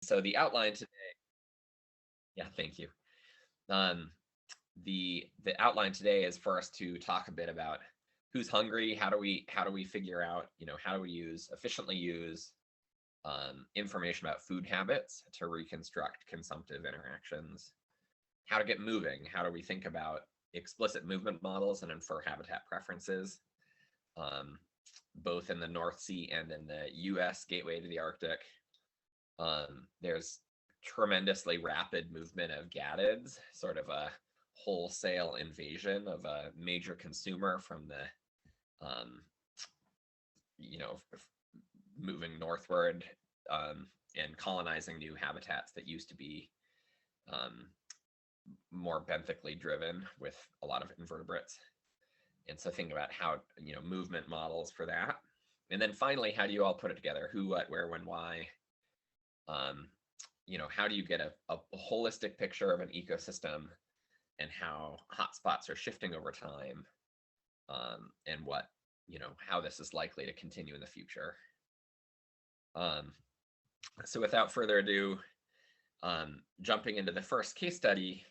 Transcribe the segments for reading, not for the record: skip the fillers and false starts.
So the outline today, yeah, thank you. Um, the outline today is for us to talk a bit about who's hungry, how do we figure out, how do we efficiently use information about food habits to reconstruct consumptive interactions, how to get moving, how do we think about explicit movement models and infer habitat preferences, um, both in the North Sea and in the US gateway to the Arctic. There's tremendously rapid movement of gattids, sort of a wholesale invasion of a major consumer from the, you know, moving northward and colonizing new habitats that used to be more benthically driven with a lot of invertebrates. And so think about how, movement models for that. And then finally, how do you all put it together? Who, what, where, when, why? How do you get a holistic picture of an ecosystem and how hotspots are shifting over time, and what, how this is likely to continue in the future. So without further ado, jumping into the first case study,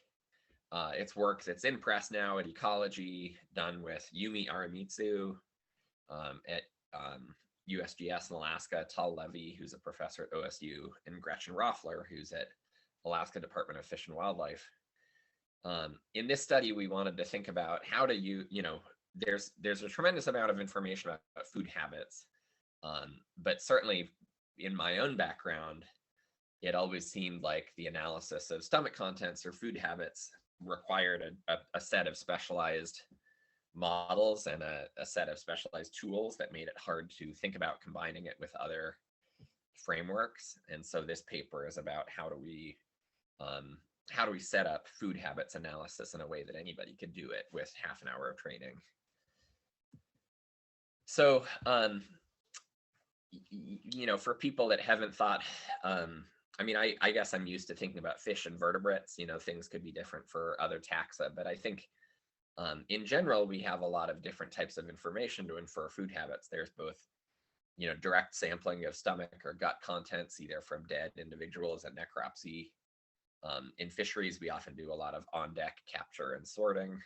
it's work that's in press now at Ecology, done with Yumi Aramitsu at USGS in Alaska, Tal Levy, who's a professor at OSU, and Gretchen Roffler, who's at Alaska Department of Fish and Wildlife. In this study, we wanted to think about how to there's a tremendous amount of information about food habits, but certainly in my own background, it always seemed like the analysis of stomach contents or food habits required a set of specialized models and a set of specialized tools that made it hard to think about combining it with other frameworks. And so this paper is about how do we set up food habits analysis in a way that anybody could do it with half an hour of training. So, for people that haven't thought, I guess I'm used to thinking about fish and vertebrates, things could be different for other taxa, but I think in general, we have a lot of different types of information to infer food habits. There's both, direct sampling of stomach or gut contents, either from dead individuals at necropsy. In fisheries, we often do a lot of on-deck capture and sorting.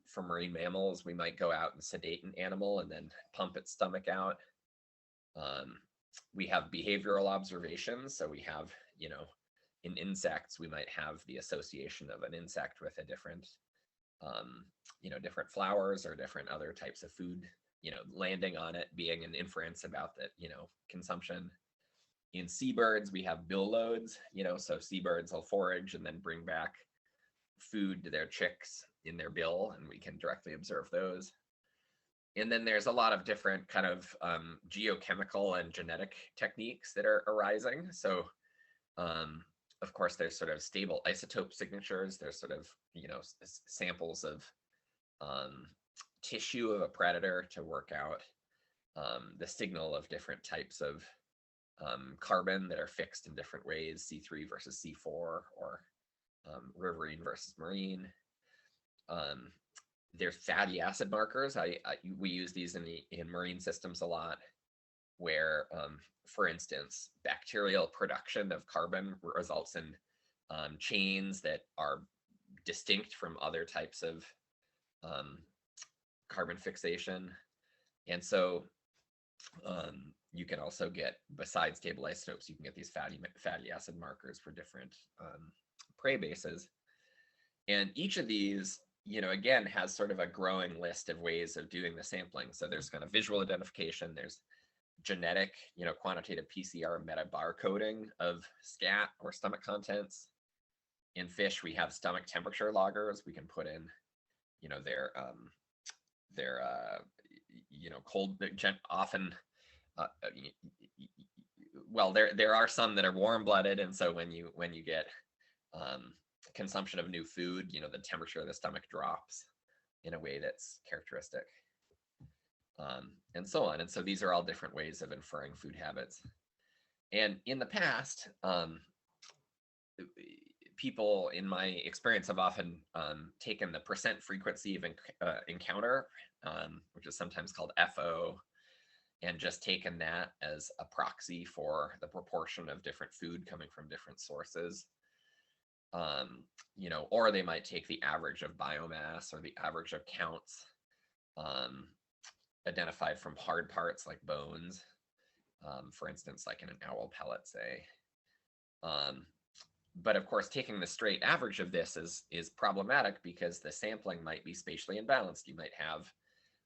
For marine mammals, we might go out and sedate an animal and then pump its stomach out. We have behavioral observations. So we have, in insects, we might have the association of an insect with a different, different flowers or different other types of food, landing on it being an inference about that, consumption. In seabirds, we have bill loads, so seabirds will forage and then bring back food to their chicks in their bill, and we can directly observe those. And then there's a lot of different kind of geochemical and genetic techniques that are arising. So, of course, there's sort of stable isotope signatures. There's sort of, samples of tissue of a predator to work out the signal of different types of carbon that are fixed in different ways, C3 versus C4, or riverine versus marine. There's fatty acid markers. We use these in marine systems a lot, where, for instance, bacterial production of carbon results in chains that are distinct from other types of carbon fixation. And so you can also get, besides stable isotopes, you can get these fatty acid markers for different prey bases. And each of these, again, has sort of a growing list of ways of doing the sampling. So there's kind of visual identification, there's genetic, quantitative PCR metabarcoding of scat or stomach contents. In fish, we have stomach temperature loggers. We can put in, their cold, often, well, there are some that are warm-blooded, and so when you get consumption of new food, the temperature of the stomach drops in a way that's characteristic, and so on. And so these are all different ways of inferring food habits. And in the past, people, in my experience, have often taken the percent frequency of encounter, which is sometimes called FO, and just taken that as a proxy for the proportion of different food coming from different sources. Or they might take the average of biomass or the average of counts identified from hard parts like bones, for instance, like in an owl pellet, say. But of course, taking the straight average of this is problematic because the sampling might be spatially imbalanced. You might have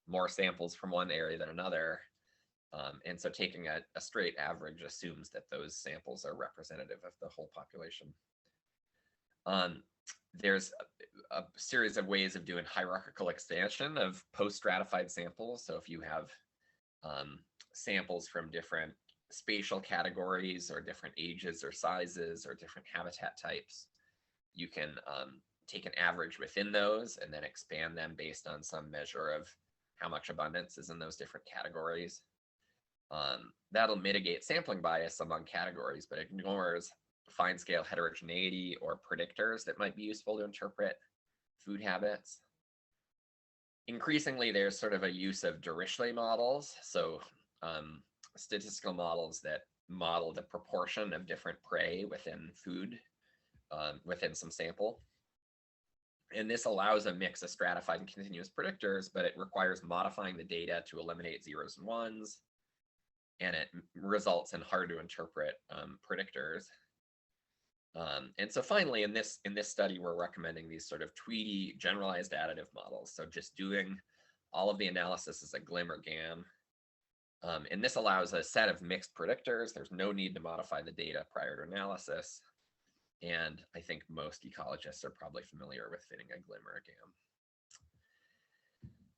more samples from one area than another. And so taking a straight average assumes that those samples are representative of the whole population. There's a series of ways of doing hierarchical expansion of post-stratified samples. So if you have samples from different spatial categories or different ages or sizes or different habitat types, you can take an average within those and then expand them based on some measure of how much abundance is in those different categories. That'll mitigate sampling bias among categories, but ignores fine scale heterogeneity or predictors that might be useful to interpret food habits. Increasingly, there's sort of a use of Dirichlet models, so statistical models that model the proportion of different prey within food, within some sample. And this allows a mix of stratified and continuous predictors, but it requires modifying the data to eliminate zeros and ones, and it results in hard to interpret predictors. And so finally, in this study, we're recommending these sort of Tweedie generalized additive models. So just doing all of the analysis as a GLM or GAM. And this allows a set of mixed predictors. There's no need to modify the data prior to analysis. And I think most ecologists are probably familiar with fitting a GLM or a GAM.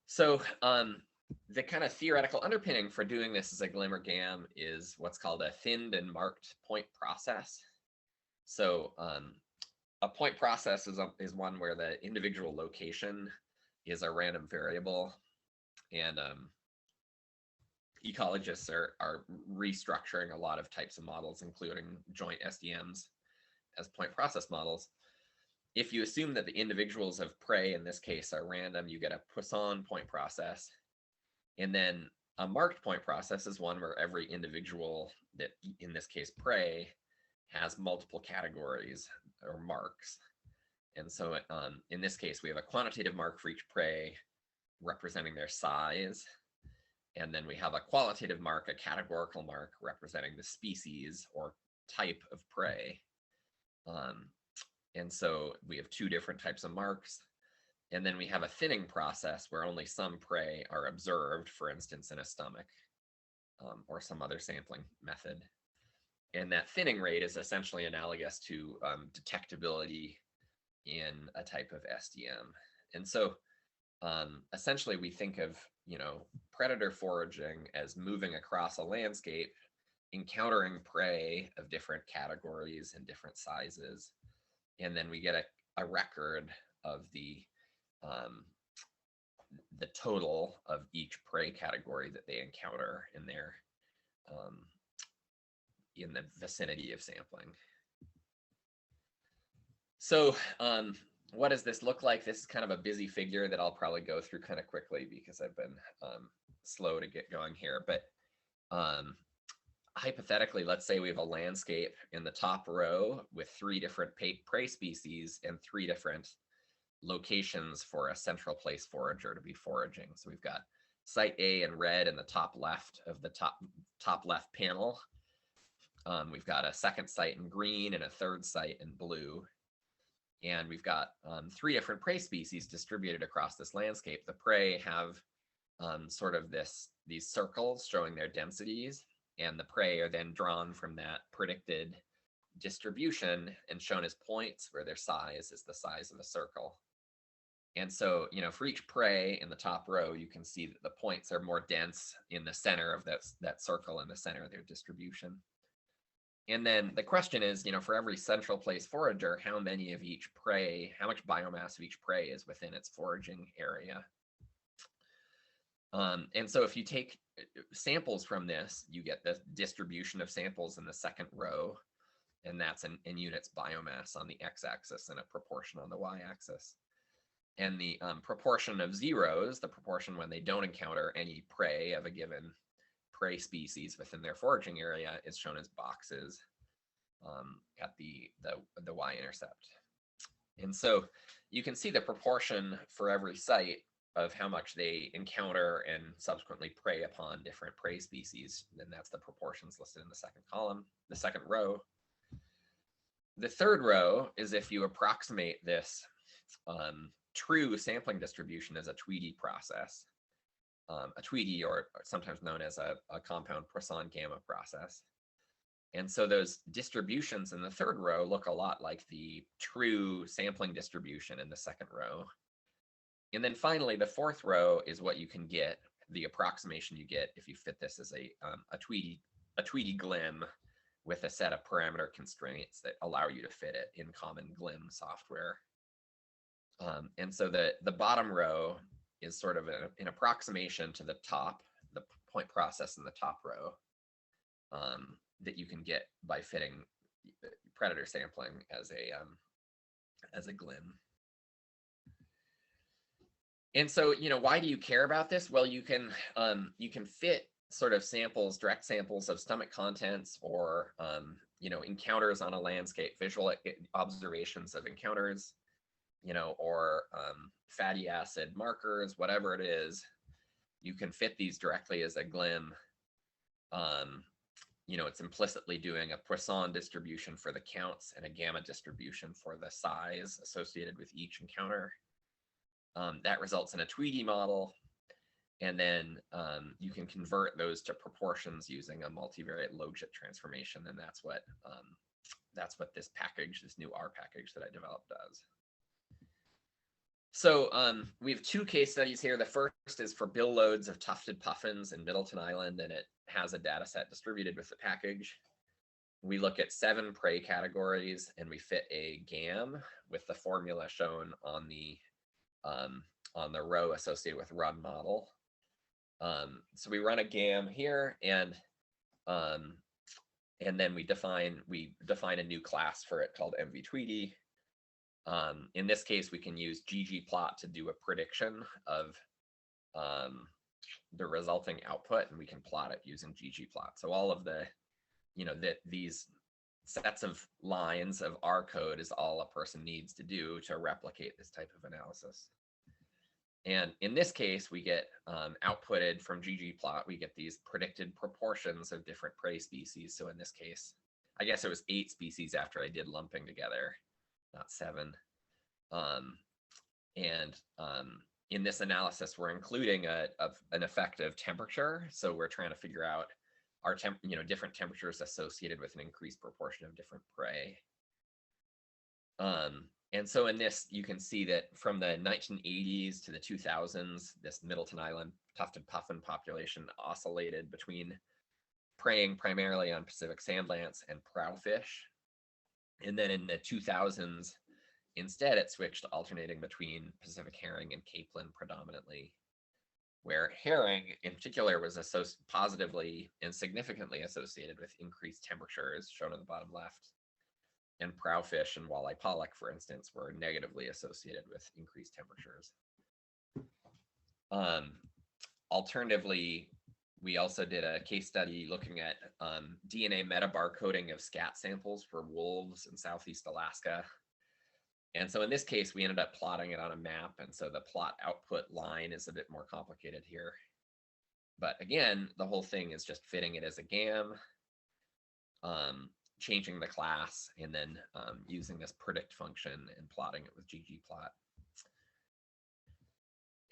So the kind of theoretical underpinning for doing this as a GLM or GAM is what's called a thinned and marked point process. So a point process is one where the individual location is a random variable, and ecologists are restructuring a lot of types of models, including joint SDMs, as point process models. If you assume that the individuals of prey in this case are random, you get a Poisson point process. And then a marked point process is one where every individual that, in this case, prey, has multiple categories or marks. And so in this case, we have a quantitative mark for each prey representing their size. And then we have a qualitative mark, a categorical mark representing the species or type of prey. And so we have two different types of marks. And then we have a thinning process where only some prey are observed, for instance, in a stomach or some other sampling method. And that thinning rate is essentially analogous to detectability in a type of SDM. And so essentially we think of, predator foraging as moving across a landscape, encountering prey of different categories and different sizes. And then we get a record of the total of each prey category that they encounter in their in the vicinity of sampling. So what does this look like? This is kind of a busy figure that I'll probably go through kind of quickly because I've been slow to get going here. But hypothetically, let's say we have a landscape in the top row with 3 different prey species and 3 different locations for a central place forager to be foraging. So we've got site A in red in the top left of the top left panel. We've got a second site in green and a third site in blue. And we've got 3 different prey species distributed across this landscape. The prey have sort of these circles showing their densities, and the prey are then drawn from that predicted distribution and shown as points where their size is the size of a circle. And so, for each prey in the top row, you can see that the points are more dense in the center of that circle, in the center of their distribution. And then the question is, for every central place forager, how many of each prey, how much biomass of each prey is within its foraging area? And so if you take samples from this, you get the distribution of samples in the second row, and that's in units biomass on the x-axis and a proportion on the y-axis. And the proportion of zeros, the proportion when they don't encounter any prey of a given prey species within their foraging area is shown as boxes at the y-intercept. And so you can see the proportion for every site of how much they encounter and subsequently prey upon different prey species. And that's the proportions listed in the second column, the second row. The third row is if you approximate this true sampling distribution as a Tweedie process, a Tweedie, or sometimes known as a compound Poisson gamma process. And so those distributions in the third row look a lot like the true sampling distribution in the second row. And then finally, the fourth row is what you can get, the approximation you get if you fit this as a Tweedie GLM with a set of parameter constraints that allow you to fit it in common GLM software. And so the bottom row is sort of an approximation to the top, the point process in the top row that you can get by fitting predator sampling as a GLM. And so, why do you care about this? Well, you can fit sort of samples, direct samples of stomach contents, or encounters on a landscape, visual observations of encounters, or fatty acid markers, whatever it is. You can fit these directly as a GLM. It's implicitly doing a Poisson distribution for the counts and a gamma distribution for the size associated with each encounter. That results in a Tweedie model, and then you can convert those to proportions using a multivariate logit transformation, and that's what this package, this new R package that I developed, does. So we have two case studies here. The first is for bill loads of tufted puffins in Middleton Island, and it has a data set distributed with the package. We look at 7 prey categories, and we fit a GAM with the formula shown on the row associated with run model. So we run a GAM here, and then we define a new class for it called MV-Tweedie. In this case, we can use ggplot to do a prediction of the resulting output, and we can plot it using ggplot. So all of the, these sets of lines of R code is all a person needs to do to replicate this type of analysis. And in this case, we get outputted from ggplot, we get these predicted proportions of different prey species. So in this case, I guess it was 8 species after I did lumping together, not 7. In this analysis, we're including an effective temperature. So we're trying to figure out our different temperatures associated with an increased proportion of different prey. And so in this, you can see that from the 1980s to the 2000s, this Middleton Island tufted puffin population oscillated between preying primarily on Pacific sand lance and prowfish. And then in the 2000s, instead, it switched to alternating between Pacific herring and capelin predominantly, where herring in particular was positively and significantly associated with increased temperatures, shown on the bottom left. And prowfish and walleye pollock, for instance, were negatively associated with increased temperatures. Alternatively, we also did a case study looking at DNA metabarcoding of scat samples for wolves in Southeast Alaska. And so in this case, we ended up plotting it on a map. And so the plot output line is a bit more complicated here. But again, the whole thing is just fitting it as a GAM, changing the class, and then using this predict function and plotting it with ggplot.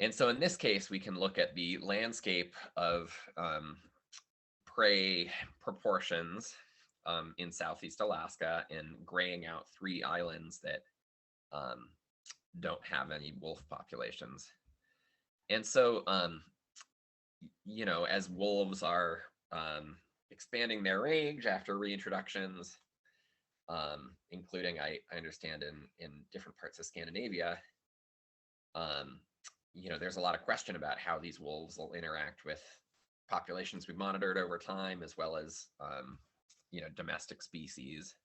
And so in this case, we can look at the landscape of prey proportions in Southeast Alaska and graying out 3 islands that don't have any wolf populations. And so, as wolves are expanding their range after reintroductions, including, I understand, in different parts of Scandinavia, there's a lot of question about how these wolves will interact with populations we've monitored over time, as well as, domestic species.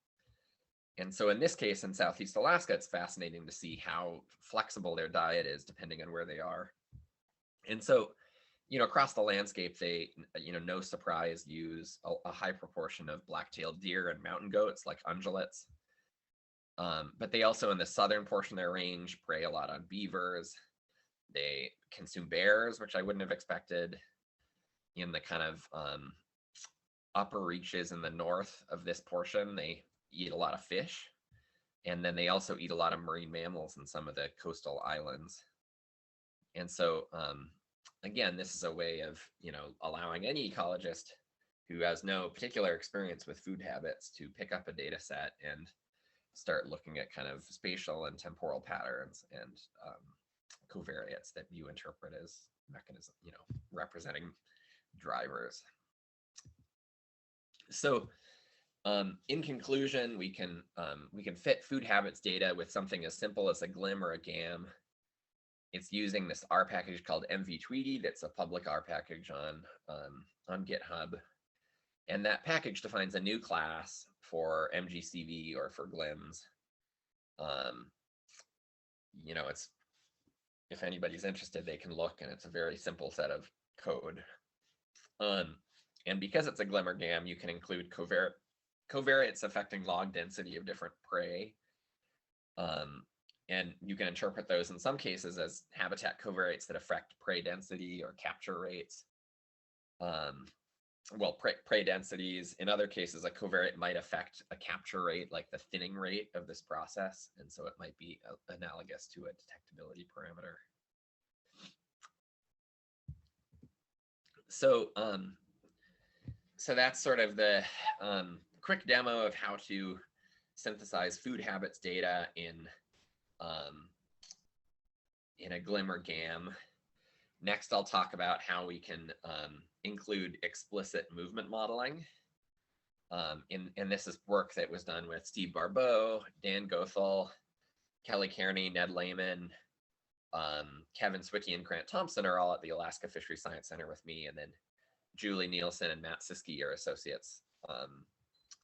And so in this case, in Southeast Alaska, it's fascinating to see how flexible their diet is depending on where they are. And so across the landscape, they, no surprise, use a high proportion of black-tailed deer and mountain goats, like ungulates. But they also, in the southern portion of their range, prey a lot on beavers. They consume bears, which I wouldn't have expected. In the kind of upper reaches in the north of this portion, they eat a lot of fish. And then they also eat a lot of marine mammals in some of the coastal islands. And so, again, this is a way of, allowing any ecologist who has no particular experience with food habits to pick up a data set and start looking at kind of spatial and temporal patterns and covariates that you interpret as mechanism, representing drivers. So in conclusion, we can fit food habits data with something as simple as a GLM or a GAM. It's using this R package called MV-Tweedie. That's a public R package on GitHub. And that package defines a new class for MGCV or for GLIMs. It's, if anybody's interested, they can look, and it's a very simple set of code. And because it's a GLM or GAM, you can include covariates affecting log density of different prey. And you can interpret those in some cases as habitat covariates that affect prey density or capture rates. Prey densities. In other cases, a covariate might affect a capture rate, like the thinning rate of this process. And so it might be analogous to a detectability parameter. So, so that's sort of the quick demo of how to synthesize food habits data in a GLM or GAM. Next, I'll talk about how we can include explicit movement modeling. And this is work that was done with Steve Barbeau, Dan Goethel, Kelly Kearney, Ned Lehman, Kevin Swicky, and Grant Thompson are all at the Alaska Fisheries Science Center with me, and then Julie Nielsen and Matt Siskey are associates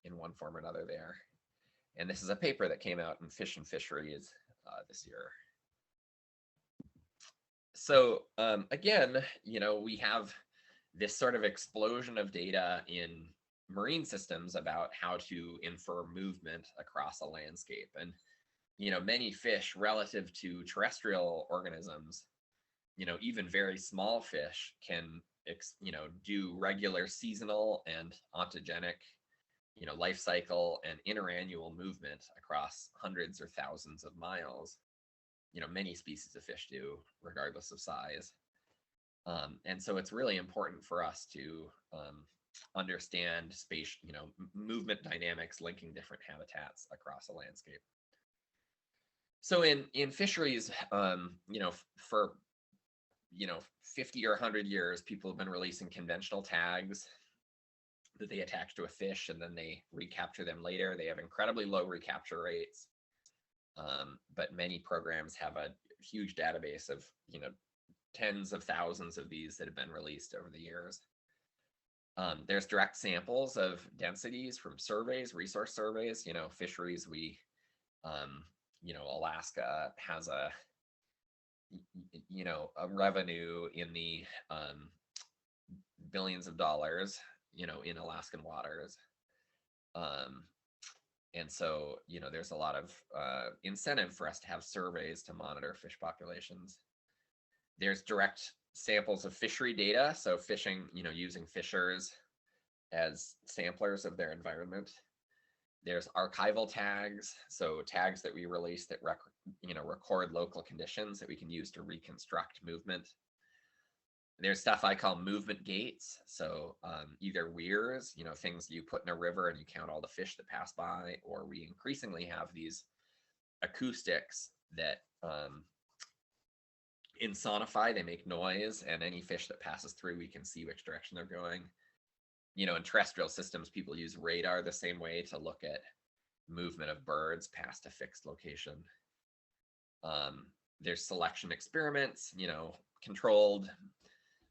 in one form or another there. And this is a paper that came out in Fish and Fisheries this year. So again, we have this sort of explosion of data in marine systems about how to infer movement across a landscape. And, many fish relative to terrestrial organisms, even very small fish can, do regular seasonal and ontogenic, life cycle and interannual movement across hundreds or thousands of miles. Many species of fish do, regardless of size. And so it's really important for us to understand space, movement dynamics linking different habitats across a landscape. So in fisheries, for 50 or 100 years, people have been releasing conventional tags that they attach to a fish and then they recapture them later. They have incredibly low recapture rates. But many programs have a huge database of, tens of thousands of these that have been released over the years. There's direct samples of densities from surveys, resource surveys, fisheries. Alaska has a revenue in the billions of dollars, in Alaskan waters. And so, there's a lot of incentive for us to have surveys to monitor fish populations. There's direct samples of fishery data. So fishing, using fishers as samplers of their environment. There's archival tags. So tags that we release that record local conditions that we can use to reconstruct movement. There's stuff I call movement gates. So either weirs, things you put in a river and you count all the fish that pass by, or we increasingly have these acoustics that insonify, they make noise, and any fish that passes through, we can see which direction they're going. In terrestrial systems, people use radar the same way to look at movement of birds past a fixed location. There's selection experiments, controlled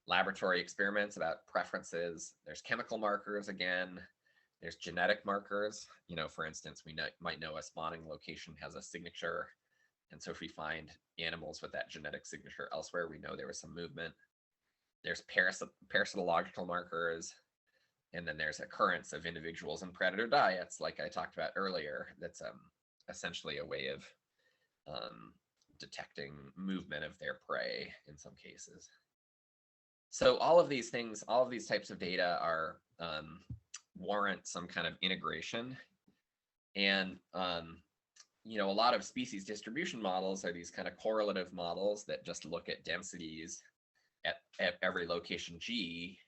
laboratory experiments about preferences. There's chemical markers again. There's genetic markers. For instance, we might know a spawning location has a signature. And so if we find animals with that genetic signature elsewhere, we know there was some movement. there's parasitological markers, and then there's occurrence of individuals in predator diets, like I talked about earlier. That's essentially a way of detecting movement of their prey in some cases. So all of these things, all of these types of data are warrant some kind of integration. And you know, a lot of species distribution models are these kind of correlative models that just look at densities at every location G,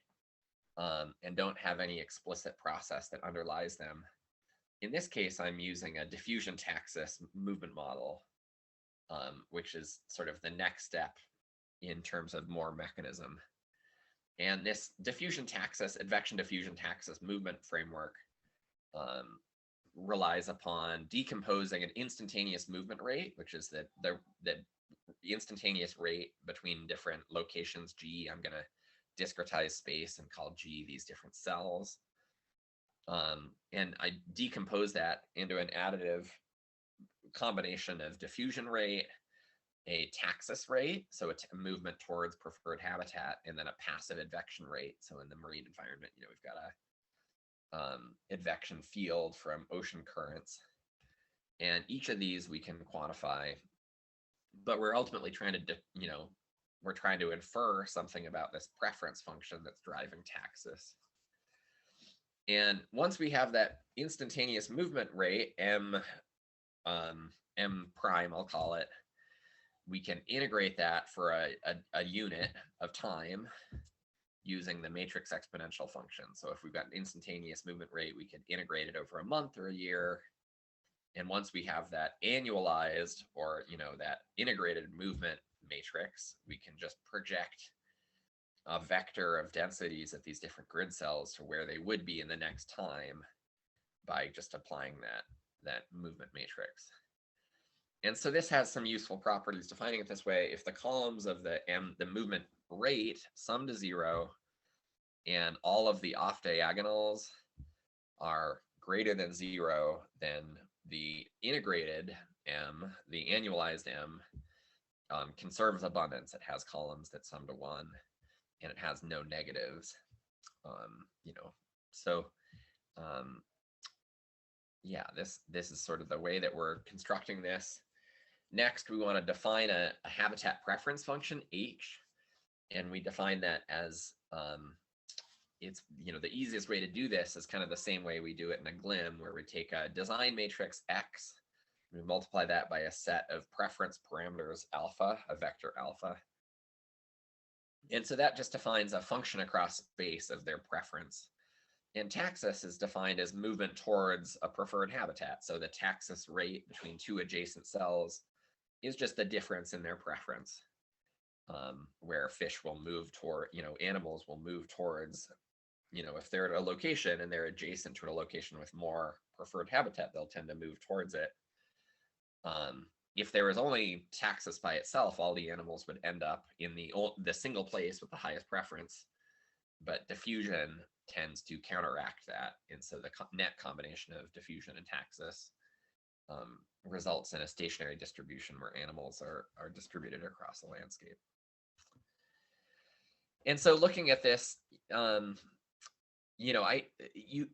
and don't have any explicit process that underlies them. In this case, I'm using a diffusion-taxis movement model, which is sort of the next step in terms of more mechanism. And this diffusion-taxis, advection diffusion-taxis movement framework relies upon decomposing an instantaneous movement rate, which is the instantaneous rate between different locations G. I'm going to discretize space and call G these different cells. And I decompose that into an additive combination of diffusion rate, a taxis rate, so a movement towards preferred habitat, and then a passive advection rate. So in the marine environment, you know, we've got a advection field from ocean currents. And each of these we can quantify, but we're ultimately trying to, you know, we're trying to infer something about this preference function that's driving taxis. And once we have that instantaneous movement rate, M prime, I'll call it, we can integrate that for a unit of time using the matrix exponential function. So if we've got an instantaneous movement rate, we can integrate it over a month or a year. And once we have that annualized, or, you know, that integrated movement matrix, we can just project a vector of densities at these different grid cells to where they would be in the next time by just applying that movement matrix. And so this has some useful properties. Defining it this way: if the columns of the movement rate sum to 0 and all of the off diagonals are greater than 0, then the integrated M, the annualized M, conserves abundance. It has columns that sum to 1, and it has no negatives. You know, so yeah, this is sort of the way that we're constructing this. Next, we want to define a habitat preference function, H, and we define that as, it's, you know, the easiest way to do this is kind of the same way we do it in a GLM, where we take a design matrix X, we multiply that by a set of preference parameters alpha, a vector alpha. And so that just defines a function across space of their preference. And taxis is defined as movement towards a preferred habitat. So the taxis rate between two adjacent cells is just the difference in their preference, where fish will move toward, you know, animals will move towards, you know, if they're at a location and they're adjacent to a location with more preferred habitat, they'll tend to move towards it. If there was only taxis by itself, all the animals would end up in the single place with the highest preference, but diffusion tends to counteract that. And so the net combination of diffusion and taxis results in a stationary distribution where animals are distributed across the landscape. And so looking at this, you know,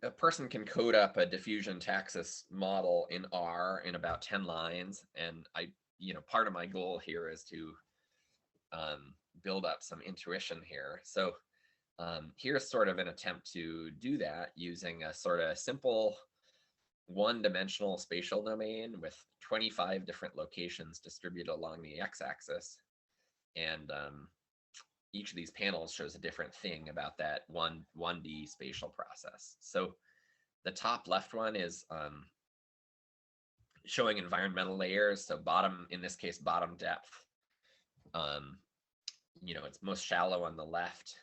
a person can code up a diffusion-taxis model in R in about 10 lines. And you know, part of my goal here is to build up some intuition here. So here's sort of an attempt to do that using a sort of simple one-dimensional spatial domain with 25 different locations distributed along the x-axis. And each of these panels shows a different thing about that 1D spatial process. So the top left one is showing environmental layers. So bottom, in this case, bottom depth. You know, it's most shallow on the left.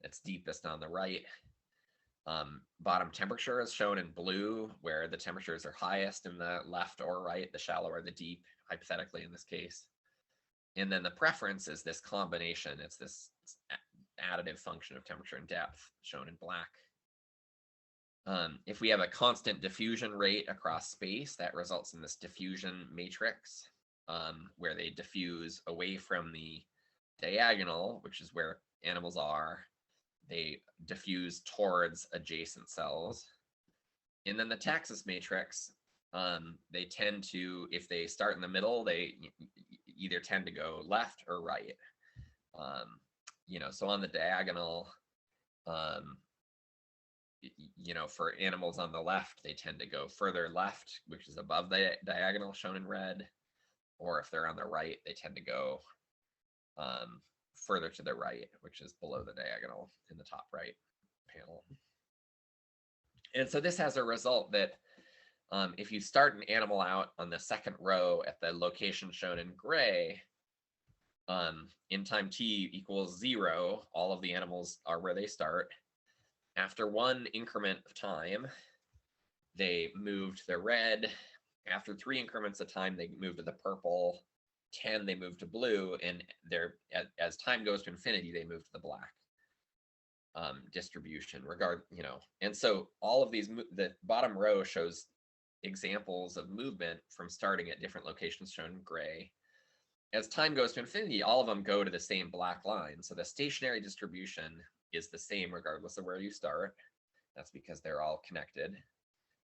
It's deepest on the right. Bottom temperature is shown in blue, where the temperatures are highest in the left or right, the shallower the deep, hypothetically in this case. And then the preference is this combination. It's this additive function of temperature and depth shown in black. If we have a constant diffusion rate across space, that results in this diffusion matrix, where they diffuse away from the diagonal, which is where animals are, they diffuse towards adjacent cells. And then the taxis matrix, they tend to, if they start in the middle, they either tend to go left or right. So on the diagonal, for animals on the left, they tend to go further left, which is above the diagonal shown in red. Or if they're on the right, they tend to go further to the right, which is below the diagonal in the top right panel. And so this has a result that if you start an animal out on the second row at the location shown in gray, in time t equals 0, all of the animals are where they start. After one increment of time, they move to the red. After 3 increments of time, they move to the purple. 10, they move to blue, and as time goes to infinity, they move to the black distribution. And so all of these, the bottom row shows examples of movement from starting at different locations shown in gray. As time goes to infinity, all of them go to the same black line. So the stationary distribution is the same regardless of where you start. That's because they're all connected.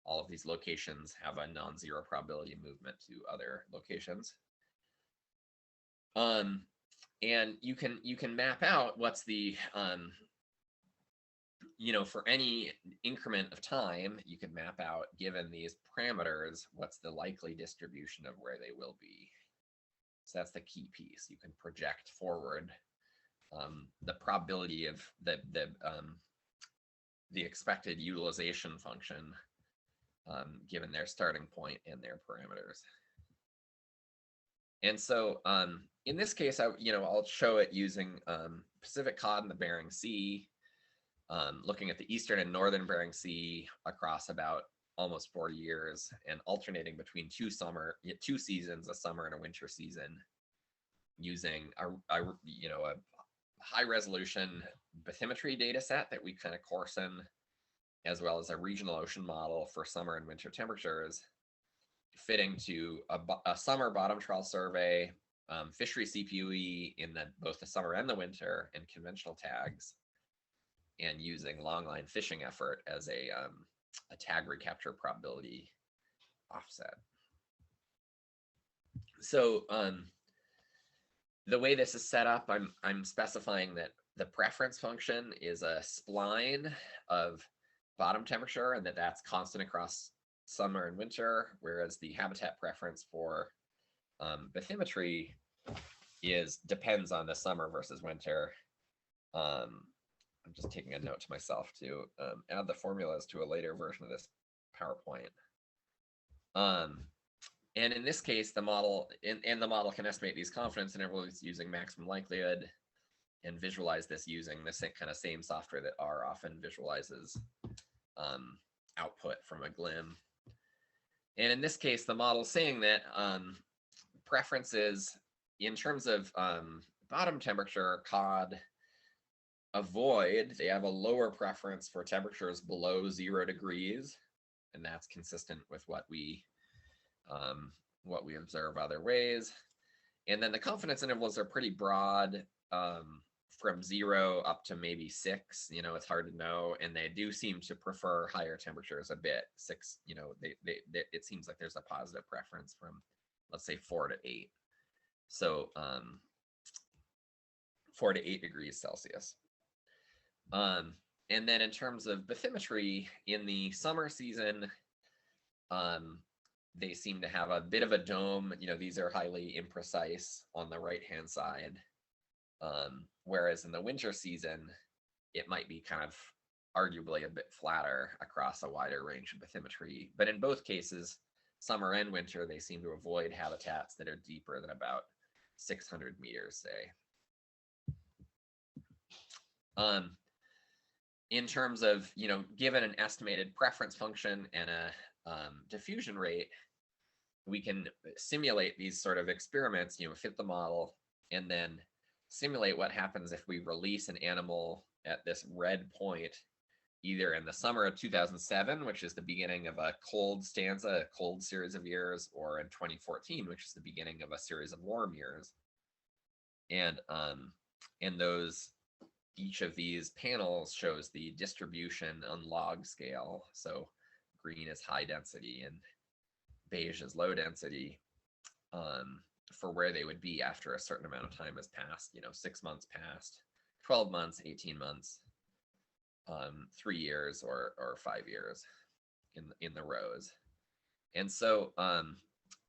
All of these locations have a non-zero probability of movement to other locations. And you can map out what's the for any increment of time, you can map out, given these parameters, what's the likely distribution of where they will be. So that's the key piece. You can project forward the probability of the expected utilization function given their starting point and their parameters. And so in this case, I'll show it using Pacific cod in the Bering Sea, looking at the eastern and northern Bering Sea across about almost 40 years and alternating between two seasons, a summer and a winter season, using a high resolution bathymetry data set that we kind of coarsen, as well as a regional ocean model for summer and winter temperatures, fitting to a summer bottom trawl survey, fishery CPUE in both the summer and the winter, and conventional tags, and using longline fishing effort as a tag recapture probability offset. So the way this is set up, I'm specifying that the preference function is a spline of bottom temperature, and that's constant across summer and winter, whereas the habitat preference for bathymetry depends on the summer versus winter. I'm just taking a note to myself to add the formulas to a later version of this PowerPoint. And in this case, the model can estimate these confidence intervals using maximum likelihood and visualize this using the same software that R often visualizes output from a GLM. And in this case, the model is saying that preferences in terms of bottom temperature, cod they have a lower preference for temperatures below 0 degrees, and that's consistent with what we observe other ways. And then the confidence intervals are pretty broad, from 0 up to maybe 6. It's hard to know, and they do seem to prefer higher temperatures a bit. 6, it seems like there's a positive preference from, let's say, 4 to 8. So 4 to 8 degrees Celsius. And then in terms of bathymetry, in the summer season, they seem to have a bit of a dome. These are highly imprecise on the right-hand side. Whereas in the winter season, it might be kind of arguably a bit flatter across a wider range of bathymetry. But in both cases, summer and winter, they seem to avoid habitats that are deeper than about 600 meters, say. In terms of, given an estimated preference function and a diffusion rate, we can simulate these sort of experiments, fit the model, and then simulate what happens if we release an animal at this red point, either in the summer of 2007, which is the beginning of a cold stanza, a cold series of years, or in 2014, which is the beginning of a series of warm years. And those each of these panels shows the distribution on log scale. So green is high density and beige is low density, for where they would be after a certain amount of time has passed, 6 months passed, 12 months, 18 months, 3 years, or 5 years in the rows. And so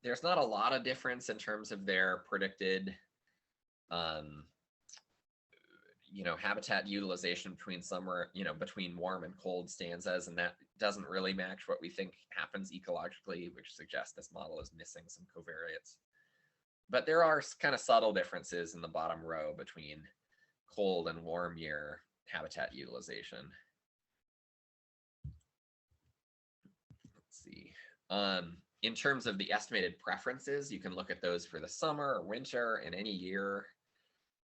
there's not a lot of difference in terms of their predicted habitat utilization between summer, between warm and cold stanzas, and that doesn't really match what we think happens ecologically, which suggests this model is missing some covariates. But there are kind of subtle differences in the bottom row between cold and warm year habitat utilization. Let's see. In terms of the estimated preferences, you can look at those for the summer or winter in any year.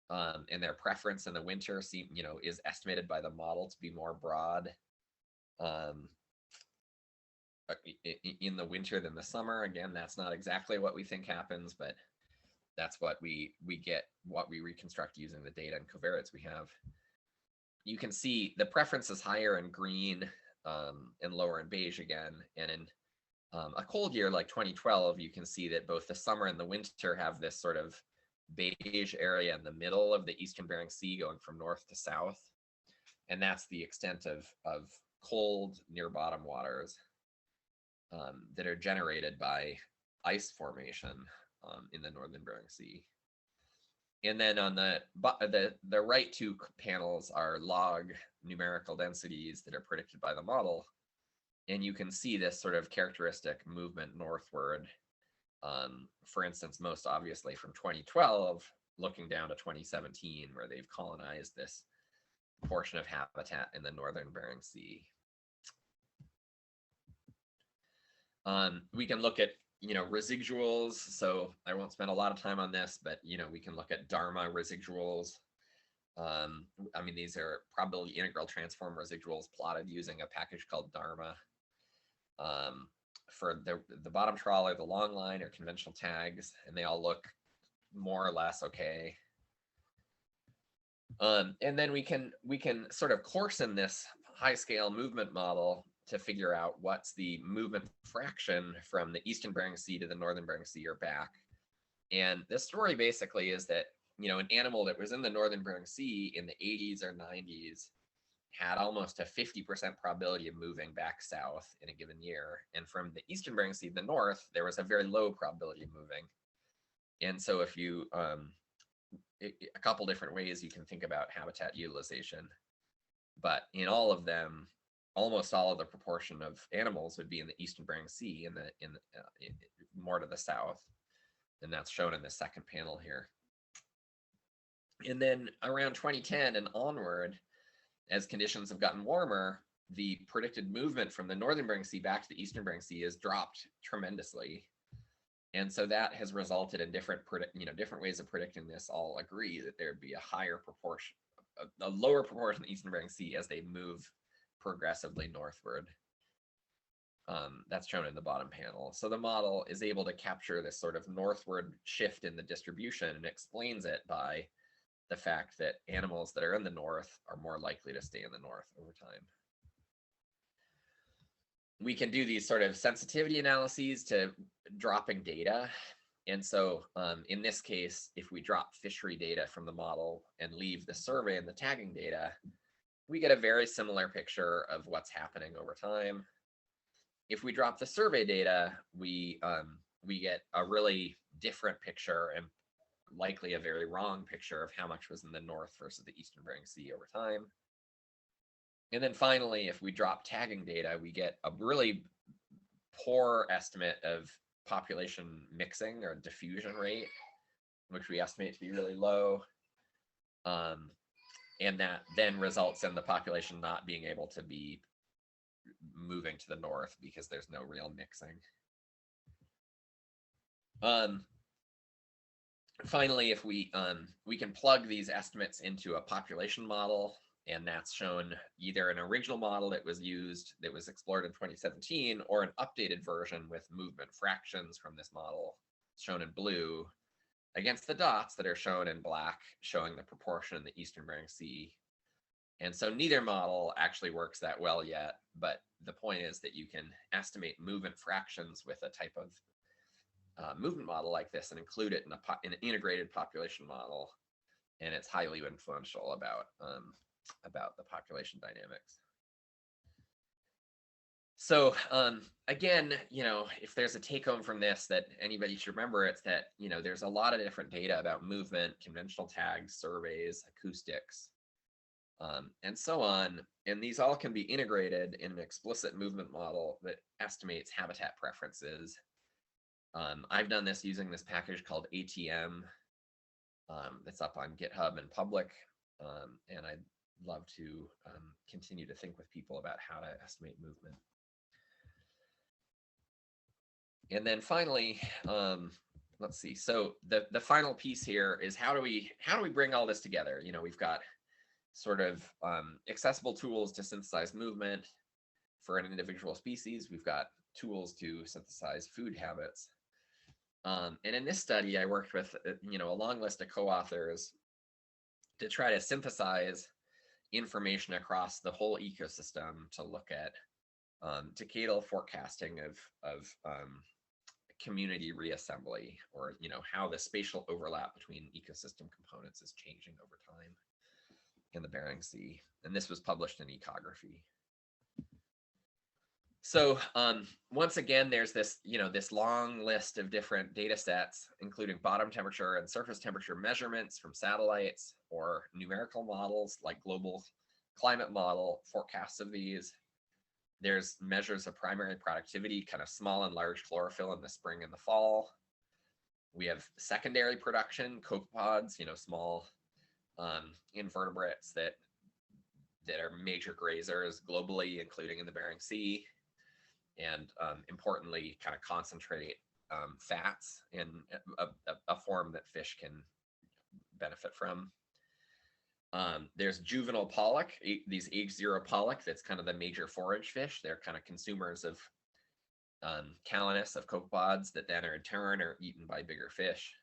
And their preference in the winter is estimated by the model to be more broad in the winter than the summer. Again, that's not exactly what we think happens, but that's what we get, what we reconstruct using the data and covariates we have. You can see the preference is higher in green and lower in beige again. And in a cold year like 2012, you can see that both the summer and the winter have this sort of beige area in the middle of the Eastern Bering Sea going from north to south. And that's the extent of cold near bottom waters that are generated by ice formation in the Northern Bering Sea. And then on the right two panels are log numerical densities that are predicted by the model. And you can see this sort of characteristic movement northward. For instance, most obviously from 2012, looking down to 2017, where they've colonized this portion of habitat in the Northern Bering Sea. We can look at, residuals. So I won't spend a lot of time on this, but, we can look at Dharma residuals. These are probability integral transform residuals plotted using a package called Dharma. For the bottom trolley, the long line are conventional tags, and they all look more or less okay. And then we can sort of coarsen this high scale movement model to figure out what's the movement fraction from the Eastern Bering Sea to the Northern Bering Sea or back. And the story basically is that, an animal that was in the Northern Bering Sea in the 80s or 90s had almost a 50% probability of moving back south in a given year. And from the Eastern Bering Sea to the north, there was a very low probability of moving. And so if you, a couple different ways you can think about habitat utilization, but in all of them, almost all of the proportion of animals would be in the Eastern Bering Sea in more to the south. And that's shown in the second panel here. And then around 2010 and onward, as conditions have gotten warmer, the predicted movement from the Northern Bering Sea back to the Eastern Bering Sea has dropped tremendously. And so that has resulted in different ways of predicting this all agree that there'd be a higher proportion, a lower proportion of the Eastern Bering Sea as they move progressively northward. That's shown in the bottom panel. So the model is able to capture this sort of northward shift in the distribution and explains it by the fact that animals that are in the north are more likely to stay in the north over time. We can do these sort of sensitivity analyses to dropping data. And so in this case, if we drop fishery data from the model and leave the survey and the tagging data, we get a very similar picture of what's happening over time. If we drop the survey data, we get a really different picture and likely a very wrong picture of how much was in the north versus the Eastern Bering Sea over time. And then finally, if we drop tagging data, we get a really poor estimate of population mixing or diffusion rate, which we estimate to be really low. And that then results in the population not being able to be moving to the north because there's no real mixing. Finally, if we can plug these estimates into a population model, and that's shown either an original model that was used, that was explored in 2017, or an updated version with movement fractions from this model, shown in blue, against the dots that are shown in black, showing the proportion in the Eastern Bering Sea. And so neither model actually works that well yet, but the point is that you can estimate movement fractions with a type of movement model like this and include it in an integrated population model, and it's highly influential about the population dynamics. So again, if there's a take home from this that anybody should remember, it's that, there's a lot of different data about movement, conventional tags, surveys, acoustics, and so on. And these all can be integrated in an explicit movement model that estimates habitat preferences. I've done this using this package called ATM that's up on GitHub and public. And I'd love to continue to think with people about how to estimate movement. And then finally, let's see. So the final piece here is how do we bring all this together? We've got sort of accessible tools to synthesize movement for an individual species. We've got tools to synthesize food habits. And in this study, I worked with a long list of co-authors to try to synthesize information across the whole ecosystem to look at decadal forecasting of community reassembly, or how the spatial overlap between ecosystem components is changing over time in the Bering Sea. And this was published in Ecography. So once again, there's this this long list of different data sets, including bottom temperature and surface temperature measurements from satellites, or numerical models like global climate model forecasts of these. There's measures of primary productivity, kind of small and large chlorophyll in the spring and the fall. We have secondary production, copepods, small invertebrates that are major grazers globally, including in the Bering Sea, and importantly, kind of concentrate fats in a form that fish can benefit from. There's juvenile pollock, these age 0 pollock, that's kind of the major forage fish. They're kind of consumers of calanus, of copepods, that then in turn are eaten by bigger fish.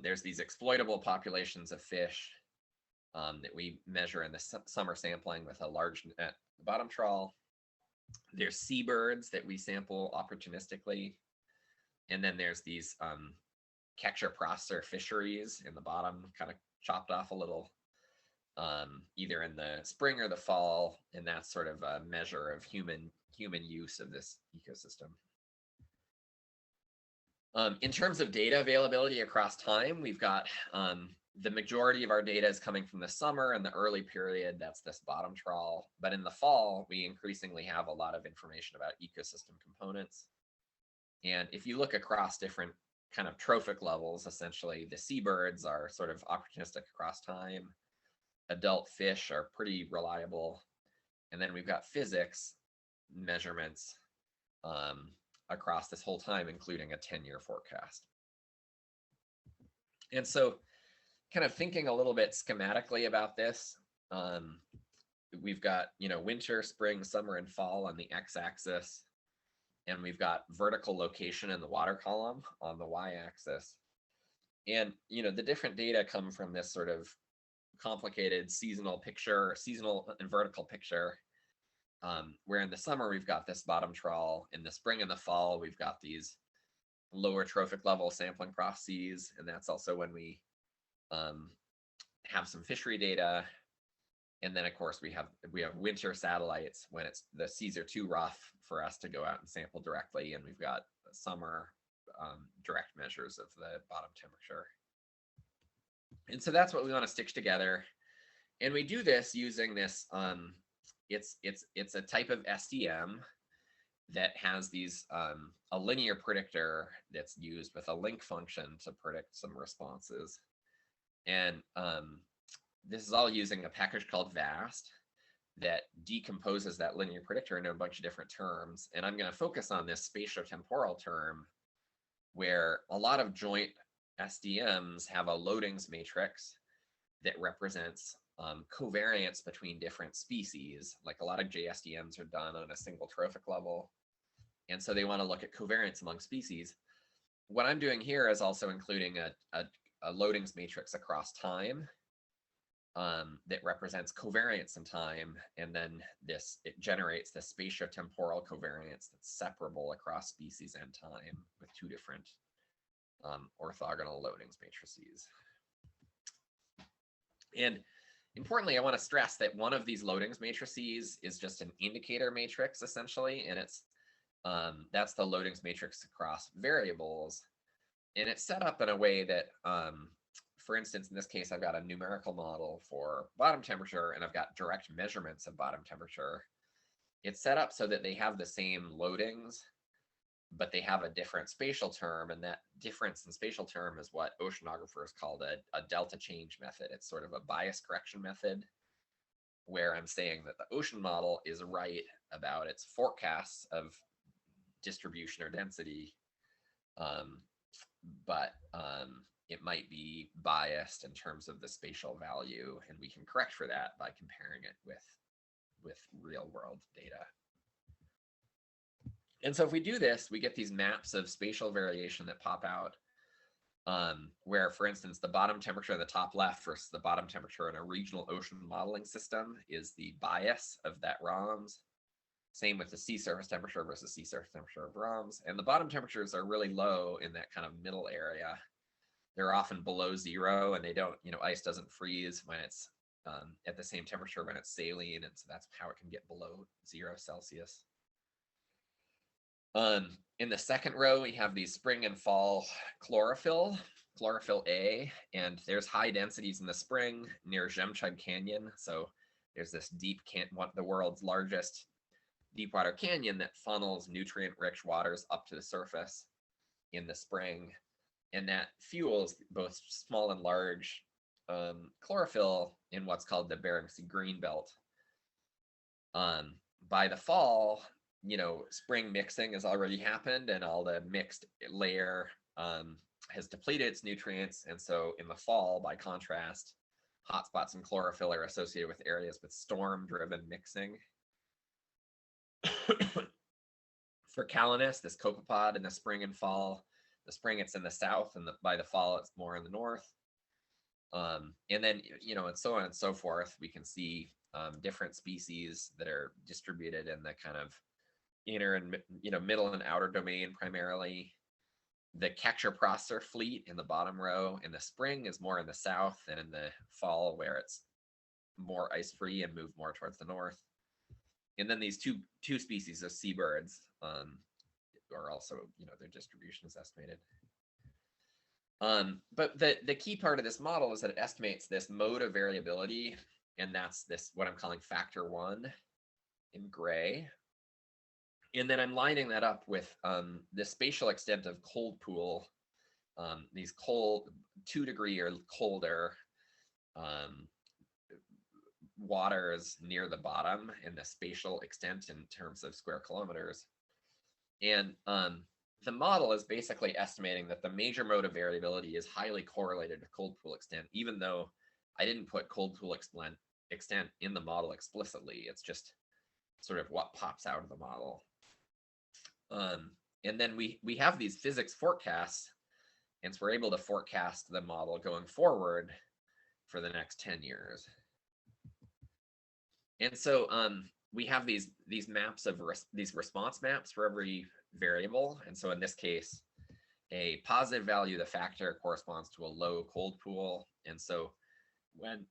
There's these exploitable populations of fish that we measure in the summer sampling with a large net bottom trawl. There's seabirds that we sample opportunistically. And then there's these catcher processor fisheries in the bottom, kind of chopped off a little, either in the spring or the fall, and that's sort of a measure of human use of this ecosystem. In terms of data availability across time, we've got the majority of our data is coming from the summer and the early period. That's this bottom trawl. But in the fall, we increasingly have a lot of information about ecosystem components. And if you look across different kind of trophic levels, essentially, the seabirds are sort of opportunistic across time. Adult fish are pretty reliable. And then we've got physics measurements across this whole time, including a 10-year forecast. And so kind of thinking a little bit schematically about this, we've got, winter, spring, summer, and fall on the x-axis. And we've got vertical location in the water column on the y-axis. And, the different data come from this sort of complicated seasonal and vertical picture, where in the summer, we've got this bottom trawl. In the spring and the fall, we've got these lower trophic level sampling processes. And that's also when we have some fishery data. And then, of course, we have winter satellites when the seas are too rough for us to go out and sample directly. And we've got summer direct measures of the bottom temperature. And so that's what we want to stitch together. And we do this using this, it's a type of SDM that has these, a linear predictor that's used with a link function to predict some responses. And this is all using a package called VAST that decomposes that linear predictor into a bunch of different terms. And I'm going to focus on this spatiotemporal term, where a lot of joint SDMs have a loadings matrix that represents covariance between different species. Like a lot of JSDMs are done on a single trophic level. And so they want to look at covariance among species. What I'm doing here is also including a loadings matrix across time. that represents covariance in time, and then it generates the spatiotemporal covariance that's separable across species and time with two different orthogonal loadings matrices. And importantly, I want to stress that one of these loadings matrices is just an indicator matrix essentially, and it's that's the loadings matrix across variables, and it's set up in a way that for instance, in this case, I've got a numerical model for bottom temperature, and I've got direct measurements of bottom temperature. It's set up so that they have the same loadings, but they have a different spatial term, and that difference in spatial term is what oceanographers call a delta change method. It's sort of a bias correction method, where I'm saying that the ocean model is right about its forecasts of distribution or density, but it might be biased in terms of the spatial value, and we can correct for that by comparing it with real world data. And so if we do this, we get these maps of spatial variation that pop out, where, for instance, the bottom temperature in the top left versus the bottom temperature in a regional ocean modeling system is the bias of that ROMS. Same with the sea surface temperature versus sea surface temperature of ROMS. And the bottom temperatures are really low in that kind of middle area. They're often below zero, and they don't, ice doesn't freeze when it's at the same temperature when it's saline, and so that's how it can get below 0 Celsius. In the second row, we have these spring and fall chlorophyll A, and there's high densities in the spring near Jemchug Canyon. So there's this the world's largest deep water canyon that funnels nutrient-rich waters up to the surface in the spring, and that fuels both small and large chlorophyll in what's called the Bering Sea Greenbelt. By the fall, spring mixing has already happened, and all the mixed layer has depleted its nutrients. And so in the fall, by contrast, hotspots in chlorophyll are associated with areas with storm-driven mixing. For Calanus, this copepod in the spring and fall, the spring it's in the south, and by the fall it's more in the north. And then, and so on and so forth. We can see different species that are distributed in the kind of inner and middle and outer domain primarily. The catcher-processor fleet in the bottom row in the spring is more in the south, and in the fall, where it's more ice-free and move more towards the north. And then these two species of seabirds are also, their distribution is estimated. But the key part of this model is that it estimates this mode of variability, and that's this, what I'm calling factor 1 in gray. And then I'm lining that up with the spatial extent of cold pool, these cold 2 degree or colder waters near the bottom, and the spatial extent in terms of square kilometers. And the model is basically estimating that the major mode of variability is highly correlated to cold pool extent, even though I didn't put cold pool extent in the model explicitly. It's just sort of what pops out of the model. And then we have these physics forecasts, and so we're able to forecast the model going forward for the next 10 years. And so we have these maps of these response maps for every variable. And so in this case, a positive value, the factor, corresponds to a low cold pool. And so when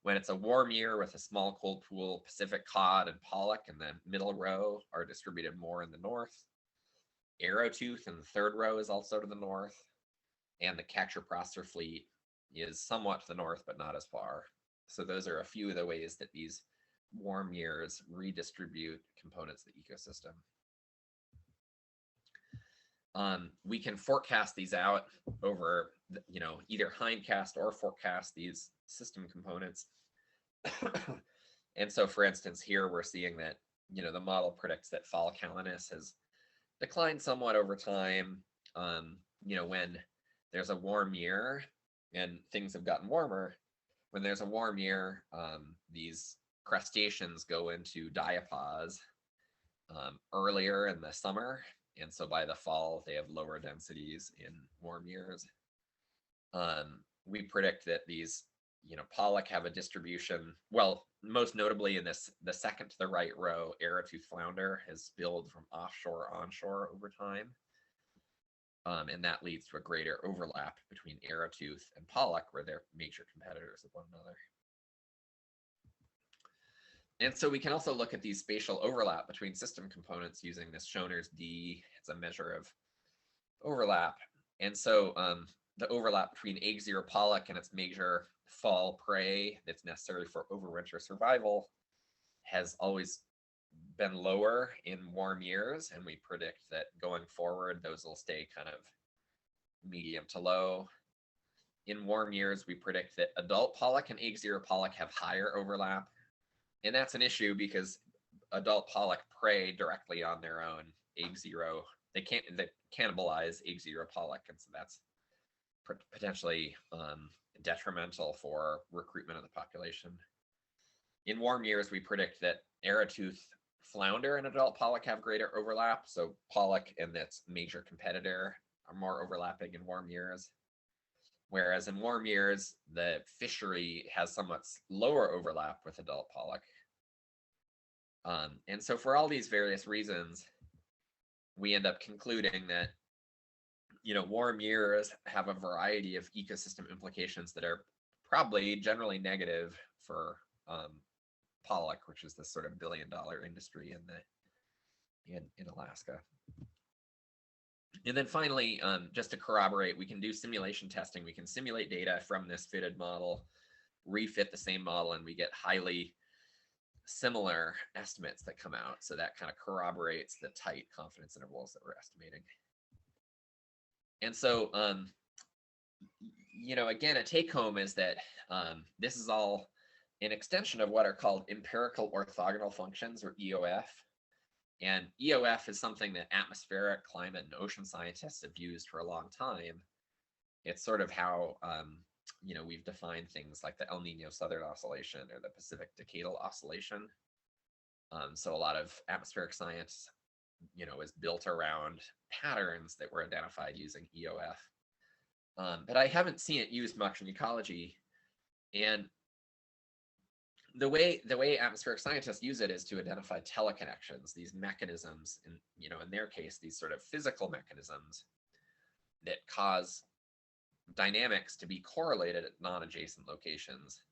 when it's a warm year with a small cold pool, Pacific cod and pollock in the middle row are distributed more in the north. Arrowtooth in the third row is also to the north, and the catcher-processor fleet is somewhat to the north, but not as far. So those are a few of the ways that these warm years redistribute components of the ecosystem. We can forecast these out over, either hindcast or forecast these system components. And so, for instance, here we're seeing that, the model predicts that fall Calanus has declined somewhat over time. When there's a warm year and things have gotten warmer, when there's a warm year, these crustaceans go into diapause earlier in the summer. And so by the fall, they have lower densities in warm years. We predict that these pollock have a distribution. Well, most notably in this, the second to the right row, arrowtooth flounder has spilled from offshore onshore over time. And that leads to a greater overlap between arrowtooth and pollock, where they're major competitors of one another. And so we can also look at these spatial overlap between system components using this Schoner's D. It's a measure of overlap. And so the overlap between egg-zero pollock and its major fall prey that's necessary for overwinter survival has always been lower in warm years, and we predict that going forward those will stay kind of medium to low. In warm years, we predict that adult pollock and egg-zero pollock have higher overlap, and that's an issue because adult pollock prey directly on their own. Egg-zero, they cannibalize egg-zero pollock, and so that's potentially detrimental for recruitment of the population. In warm years, we predict that arrowtooth flounder and adult pollock have greater overlap. So pollock and its major competitor are more overlapping in warm years. Whereas in warm years, the fishery has somewhat lower overlap with adult pollock. And so for all these various reasons, we end up concluding that warm years have a variety of ecosystem implications that are probably generally negative for pollock, which is this sort of billion-dollar industry in Alaska. And then finally, just to corroborate, we can do simulation testing. We can simulate data from this fitted model, refit the same model, and we get highly similar estimates that come out. So that kind of corroborates the tight confidence intervals that we're estimating. And so, again, a take home is that this is all an extension of what are called empirical orthogonal functions, or EOF. And EOF is something that atmospheric, climate, and ocean scientists have used for a long time. It's sort of how we've defined things like the El Nino Southern Oscillation or the Pacific Decadal Oscillation. So a lot of atmospheric science is built around patterns that were identified using EOF. But I haven't seen it used much in ecology. And the way atmospheric scientists use it is to identify teleconnections, these mechanisms, in their case, these sort of physical mechanisms that cause dynamics to be correlated at non-adjacent locations.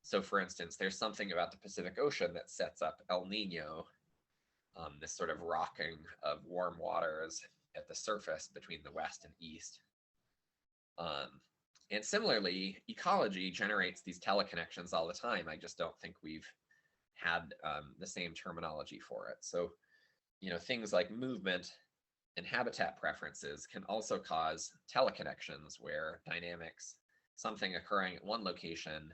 So for instance, there's something about the Pacific Ocean that sets up El Nino, this sort of rocking of warm waters at the surface between the west and east. And similarly, ecology generates these teleconnections all the time. I just don't think we've had the same terminology for it. So, things like movement and habitat preferences can also cause teleconnections where dynamics, something occurring at one location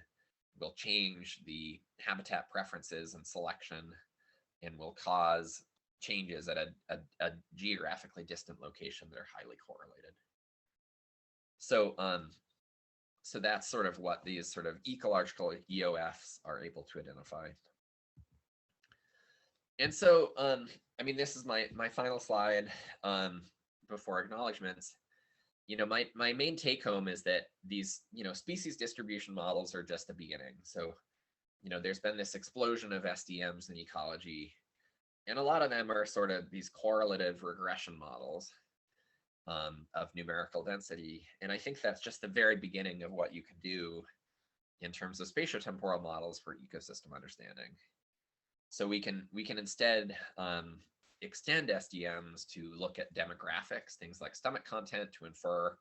will change the habitat preferences and selection and will cause changes at a geographically distant location that are highly correlated. So, so that's sort of what these sort of ecological EOFs are able to identify. And so, this is my final slide before acknowledgements. My main take home is that these, species distribution models are just the beginning. So, there's been this explosion of SDMs in ecology, and a lot of them are sort of these correlative regression models of numerical density. And I think that's just the very beginning of what you can do in terms of spatiotemporal models for ecosystem understanding. So we can instead extend SDMs to look at demographics, things like stomach content, to infer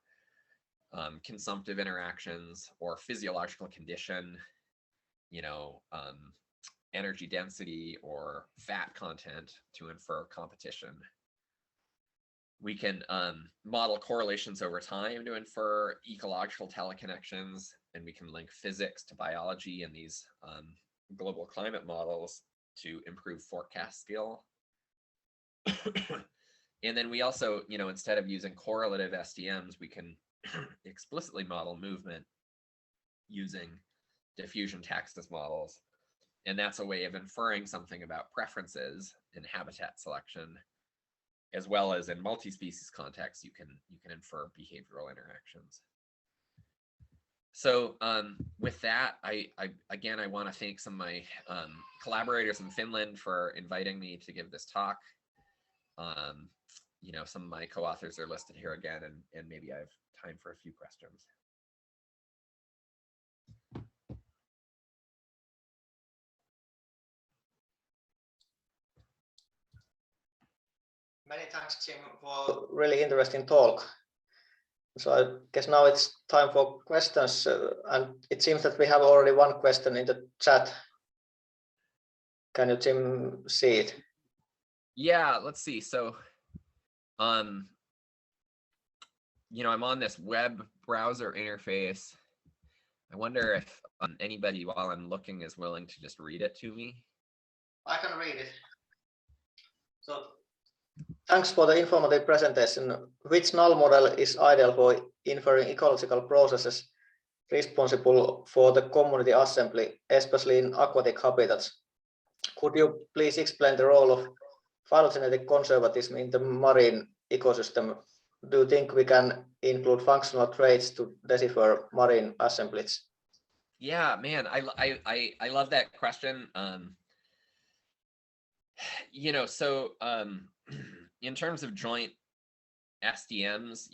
consumptive interactions or physiological condition, energy density or fat content to infer competition. We can model correlations over time to infer ecological teleconnections, and we can link physics to biology in these global climate models to improve forecast skill. And then we also, instead of using correlative SDMs, we can explicitly model movement using diffusion-taxis models. And that's a way of inferring something about preferences in habitat selection, as well as in multi-species contexts, you can infer behavioral interactions. So with that, I want to thank some of my collaborators in Finland for inviting me to give this talk. Some of my co-authors are listed here again, and maybe I have time for a few questions. Many thanks, Jim, for really interesting talk. So I guess now it's time for questions, and it seems that we have already one question in the chat. Can you, Jim, see it? Yeah, let's see. So, I'm on this web browser interface. I wonder if anybody, while I'm looking, is willing to just read it to me. I can read it. So, thanks for the informative presentation. Which null model is ideal for inferring ecological processes responsible for the community assembly, especially in aquatic habitats? Could you please explain the role of phylogenetic conservatism in the marine ecosystem? Do you think we can include functional traits to decipher marine assemblages? Yeah, man, I love that question. So in terms of joint SDMs,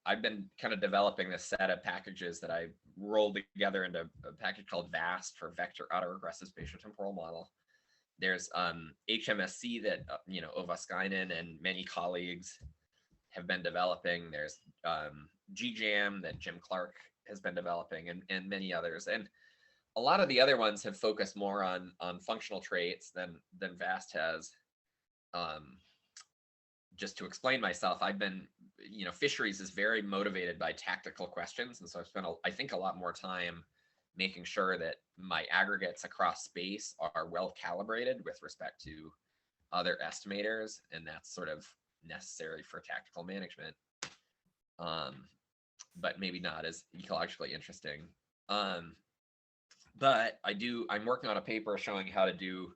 I've been kind of developing this set of packages that I rolled together into a package called VAST for Vector Autoregressive Spatial Temporal Model. There's HMSC that Ovaskainen and many colleagues have been developing. There's GJAM that Jim Clark has been developing, and many others. And a lot of the other ones have focused more on functional traits than VAST has. Just to explain myself, I've been, fisheries is very motivated by tactical questions. And so I've spent, I think, a lot more time making sure that my aggregates across space are well calibrated with respect to other estimators. And that's sort of necessary for tactical management, but maybe not as ecologically interesting. But I'm working on a paper showing how to do,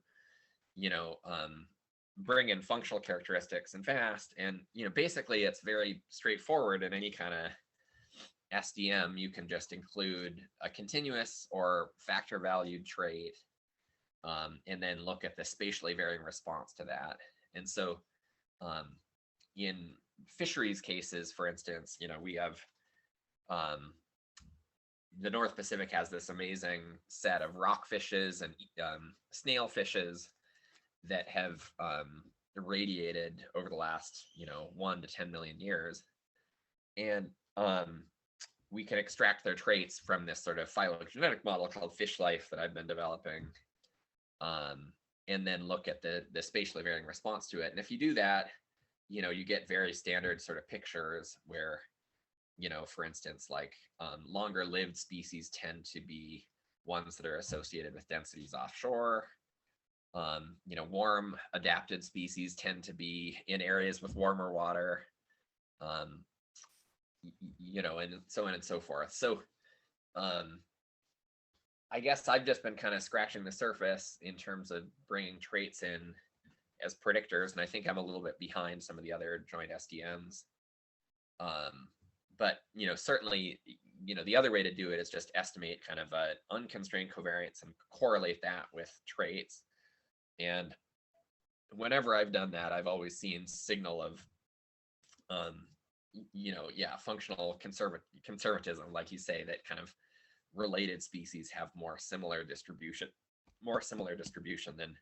bring in functional characteristics and VAST. And, basically it's very straightforward. In any kind of SDM, you can just include a continuous or factor valued trait, and then look at the spatially varying response to that. And so in fisheries cases, for instance, we have the North Pacific has this amazing set of rockfishes and snail fishes that have irradiated over the last 1 to 10 million years, and we can extract their traits from this sort of phylogenetic model called fish life that I've been developing, and then look at the spatially varying response to it. And if you do that, you get very standard sort of pictures where, for instance, like longer lived species tend to be ones that are associated with densities offshore. Warm adapted species tend to be in areas with warmer water, and so on and so forth. So I guess I've just been kind of scratching the surface in terms of bringing traits in as predictors, and I think I'm a little bit behind some of the other joint SDMs. But certainly, the other way to do it is just estimate kind of an unconstrained covariance and correlate that with traits. And whenever I've done that, I've always seen signal of, functional conservatism, like you say, that kind of related species have more similar distribution than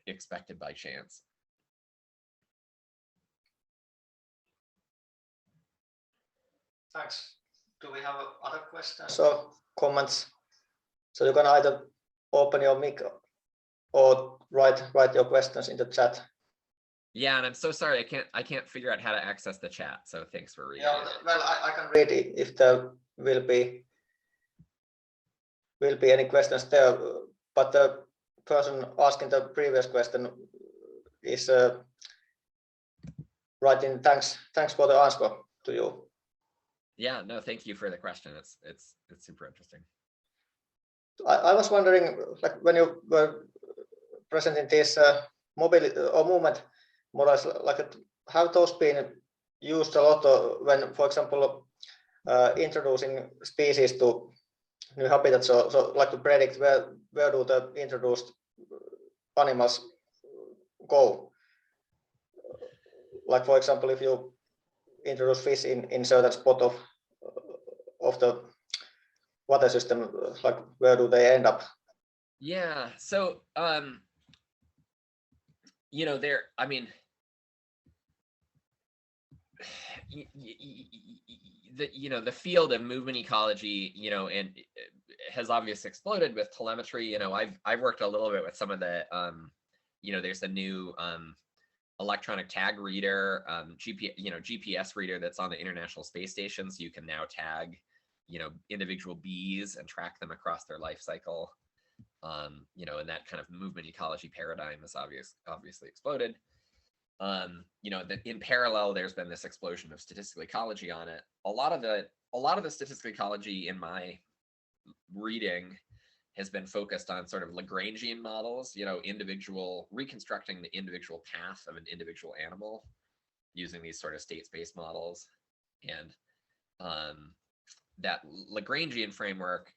expected by chance. Thanks. Do we have other questions or comments? So you can either open your mic or write your questions in the chat. Yeah, and I'm so sorry I can't figure out how to access the chat. So thanks for reading. Yeah, well, I can read it if there will be any questions there. But the person asking the previous question is writing thanks for the answer to you. Yeah, no, thank you for the question. It's super interesting. I was wondering, like, when you were presenting these mobility or movement models, like, have those been used a lot when, for example, introducing species to new habitats, so like to predict where do the introduced animals go. Like for example, if you introduce fish in certain spot of the water system, like where do they end up? Yeah, so you know, the field of movement ecology, and has obviously exploded with telemetry. I've worked a little bit with some of the there's a new electronic tag reader, GPS reader that's on the International Space Station, so you can now tag individual bees and track them across their life cycle. And that kind of movement ecology paradigm has obviously exploded. In parallel, there's been this explosion of statistical ecology on it. A lot of the statistical ecology in my reading has been focused on sort of Lagrangian models, reconstructing the individual path of an individual animal using these sort of state space models. And that Lagrangian framework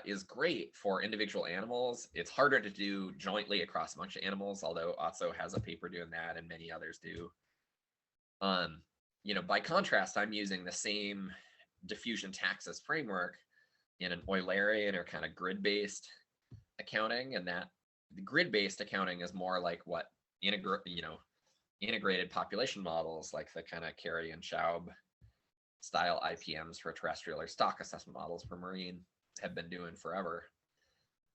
is great for individual animals. It's harder to do jointly across a bunch of animals, although Otso has a paper doing that and many others do. By contrast, I'm using the same diffusion-taxis framework in an Eulerian or kind of grid-based accounting, and that the grid-based accounting is more like what integrated population models like the kind of Carey and Schaub style IPMs for terrestrial or stock assessment models for marine have been doing forever.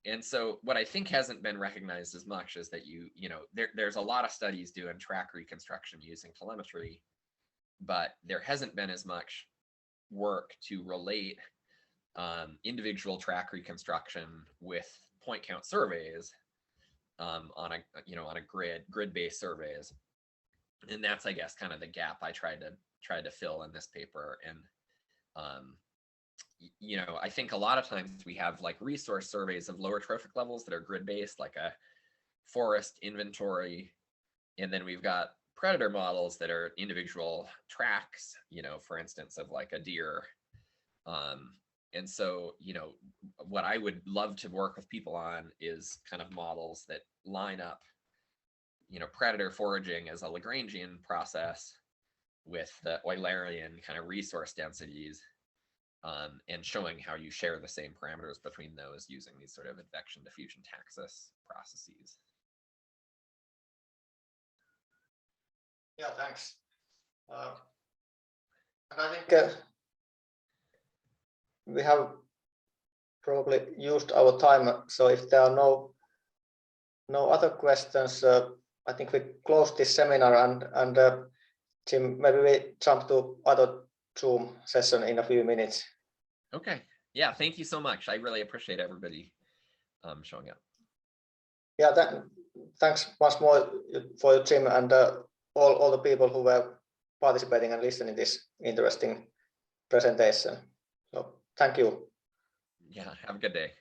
And so what I think hasn't been recognized as much is that there's a lot of studies doing track reconstruction using telemetry, but there hasn't been as much work to relate individual track reconstruction with point count surveys on a grid-based surveys. And that's, I guess, kind of the gap I tried to fill in this paper. And I think a lot of times we have like resource surveys of lower trophic levels that are grid-based, like a forest inventory, and then we've got predator models that are individual tracks, for instance, of like a deer. And so, what I would love to work with people on is kind of models that line up, predator foraging as a Lagrangian process with the Eulerian kind of resource densities, and showing how you share the same parameters between those using these sort of advection diffusion-taxis processes. Yeah, thanks. And I think we have probably used our time. So if there are no other questions, I think we close this seminar, and Jim, maybe we jump to other Zoom session in a few minutes. Okay. Yeah, thank you so much. I really appreciate everybody showing up. Yeah, thanks once more for you, Jim, and all the people who were participating and listening to this interesting presentation. So thank you. Yeah, have a good day.